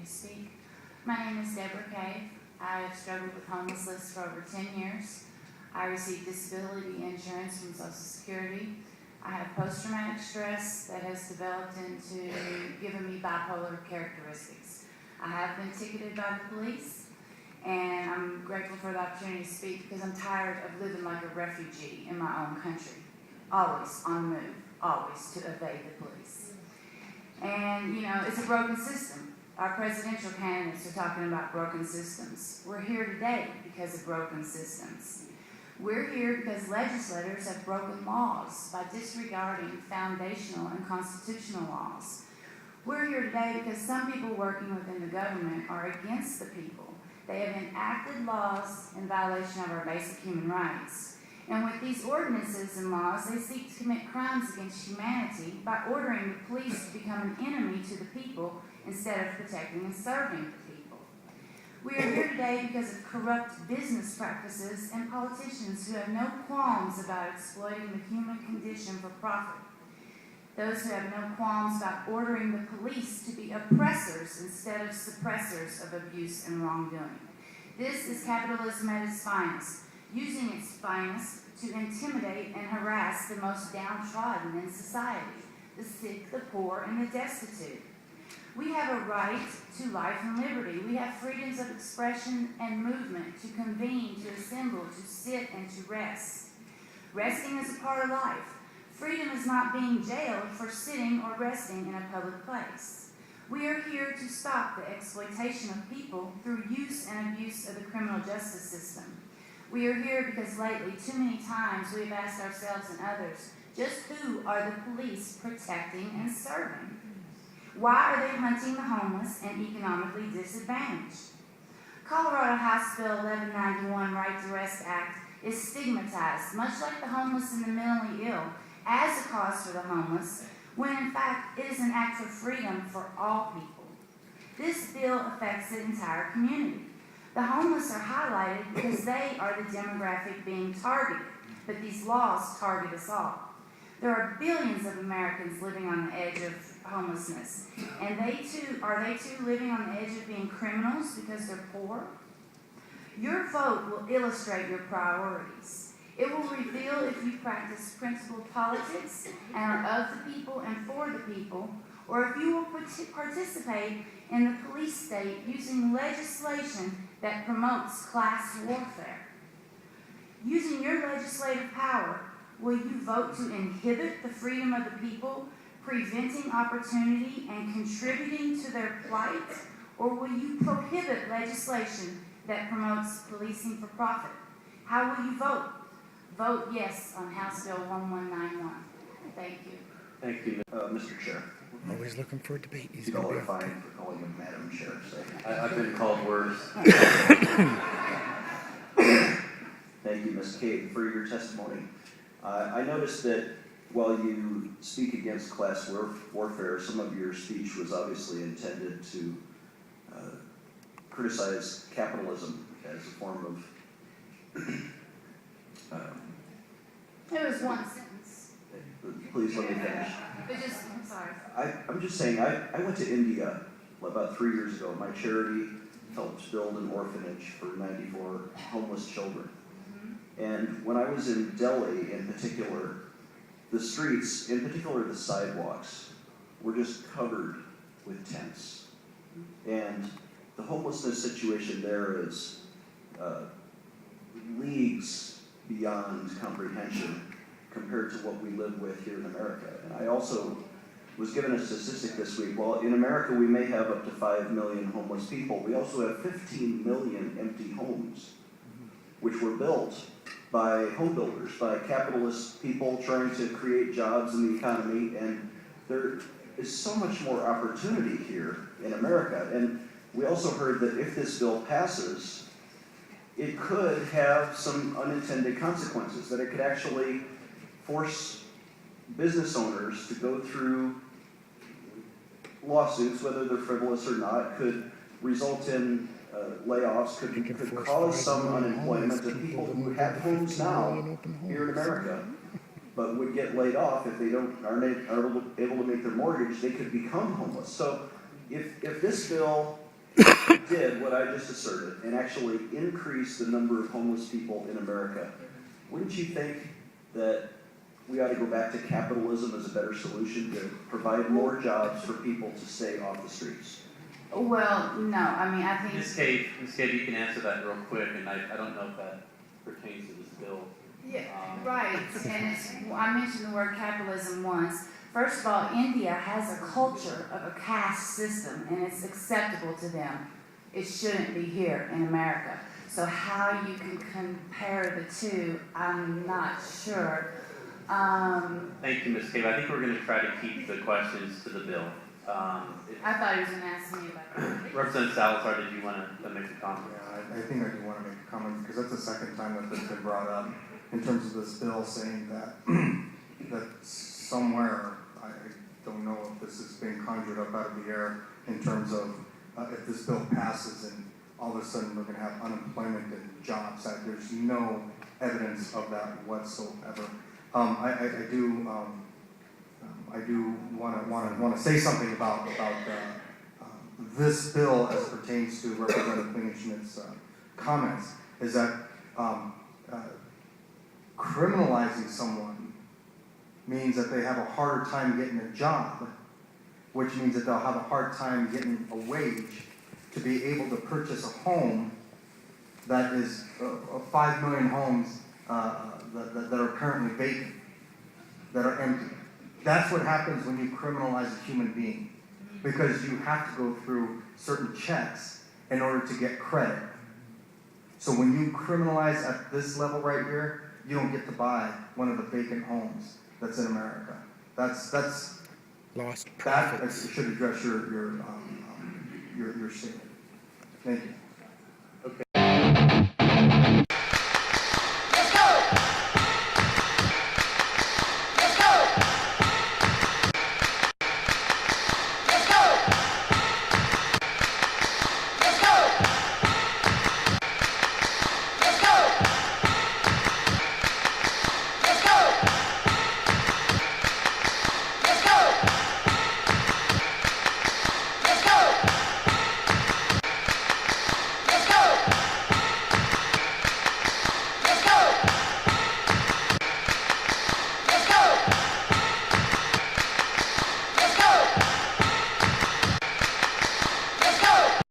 opportunity to speak. My name is Deborah. I have struggled with homelessness for over 10 years. I receive disability insurance from Social Security. I have post-traumatic stress that has developed into giving me bipolar characteristics. I have been ticketed by the police, and I'm grateful for the opportunity to speak because I'm tired of living like a refugee in my own country, always on the move, always to evade the police. And, you know, it's a broken system. Our presidential candidates are talking about broken systems. We're here today because of broken systems. We're here because legislators have broken laws by disregarding foundational and constitutional laws. We're here today because some people working within the government are against the people. They have enacted laws in violation of our basic human rights. And with these ordinances and laws, they seek to commit crimes against humanity by ordering the police to become an enemy to the people instead of protecting and serving the people. We are here today because of corrupt business practices and politicians who have no qualms about exploiting the human condition for profit. Those who have no qualms about ordering the police to be oppressors instead of suppressors of abuse and wrongdoing. This is capitalism at its finest, using its finest to intimidate and harass the most downtrodden in society, the sick, the poor, and the destitute. We have a right to life and liberty. We have freedoms of expression and movement, to convene, to assemble, to sit, and to rest. Resting is a part of life. Freedom is not being jailed for sitting or resting in a public place. We are here to stop the exploitation of people through use and abuse of the criminal justice system. We are here because lately, too many times, we have asked ourselves and others, just who are the police protecting and serving? Why are they hunting the homeless and economically disadvantaged? Colorado House Bill 1191 Right to Rest Act is stigmatized, much like the homeless and the mentally ill, as a cause for the homeless, when in fact it is an act for freedom for all people. This bill affects the entire community. The homeless are highlighted because they are the demographic being targeted, but these laws target us all. There are billions of Americans living on the edge of homelessness, and are they too living on the edge of being criminals because they're poor? Your vote will illustrate your priorities. It will reveal if you practice principled politics and are of the people and for the people, or if you will participate in the police state using legislation that promotes class warfare. Using your legislative power, will you vote to inhibit the freedom of the people, preventing opportunity and contributing to their plight? Or will you prohibit legislation that promotes policing for profit? How will you vote? Vote yes on House Bill 1191. Thank you. Thank you, Mr. Chair. Always looking for a debate. He's You going all to are be fine for calling him Madam Chair. So I've been called worse. Thank you, Ms. Cade, for your testimony. I noticed that while you speak against class warfare, some of your speech was obviously intended to criticize capitalism as a form of... It was one sentence. Please let me finish. I'm sorry. I'm just saying, I went to India about 3 years ago. My charity helped build an orphanage for 94 homeless children. And when I was in Delhi in particular, the streets, in particular the sidewalks, were just covered with tents. And the homelessness situation there is leagues beyond comprehension compared to what we live with here in America. And I also was given a statistic this week. Well, in America we may have up to 5 million homeless people. We also have 15 million empty homes, which were built by home builders, by capitalist people trying to create jobs in the economy. And there is so much more opportunity here in America. And we also heard that if this bill passes, it could have some unintended consequences, that it could actually force business owners to go through lawsuits, whether they're frivolous or not, could result in layoffs, could cause some unemployment of people who have homes now here in America, but would get laid off if they aren't able to make their mortgage. They could become homeless. So if this bill did what I just asserted and actually increase the number of homeless people in America, wouldn't you think that we ought to go back to capitalism as a better solution to provide more jobs for people to stay off the streets? Well, no, I mean, I think. Ms. Cave, you can answer that real quick, and I don't know if that pertains to this bill. Yeah, right, and I mentioned the word capitalism once. First of all, India has a culture of a caste system, and it's acceptable to them. It shouldn't be here in America. So how you can compare the two, I'm not sure. Thank you, Ms. Cave. I think we're going to try to keep the questions to the bill. I thought he was going to ask me about that. Representative Salazar, did you want to make a comment? Yeah, I think I do want to make a comment because that's the second time that this has been brought up in terms of this bill saying that that somewhere, I don't know if this is being conjured up out of the air in terms of if this bill passes and all of a sudden we're going to have unemployment and jobs. There's no evidence of that whatsoever. I do want to say something about this bill as it pertains to Representative Klingschmidt's comments. Is that criminalizing someone means that they have a harder time getting a job, which means that they'll have a hard time getting a wage to be able to purchase a home that is 5 million homes that are currently vacant, that are empty. That's what happens when you criminalize a human being, because you have to go through certain checks in order to get credit. So when you criminalize at this level right here, you don't get to buy one of the vacant homes that's in America. That's Lost that profits. should address your statement. Thank you.